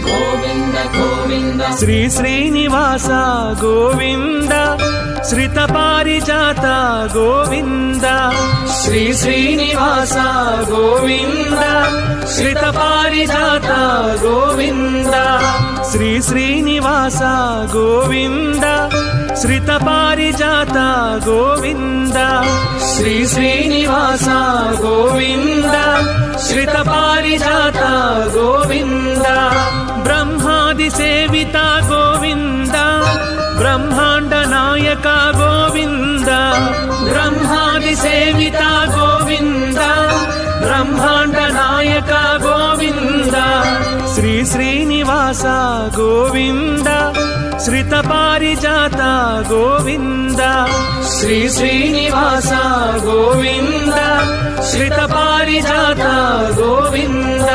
గోవింద గోవింద శ్రీ శ్రీనివాస గోవింద శ్రిత పారిజాత గోవింద శ్రీ శ్రీనివాస గోవింద శ్రిత పారిజాత గోవింద శ్రీ శ్రీనివాస గోవింద శ్రిత పారిజాత గోవింద శ్రీ శ్రీనివాస గోవింద శ్రిత పారిజాత గోవింద బ్రహ్మాది సేవిత గోవింద బ్రహ్మాండ నాయక గోవింద బ్రహ్మాది సేవిత గోవింద బ్రహ్మాండ నాయక గోవింద శ్రీ శ్రీనివాస గోవింద శ్రిత పారిజాత గోవింద శ్రీ శ్రీనివాస గోవింద శ్రిత పారిజాత గోవింద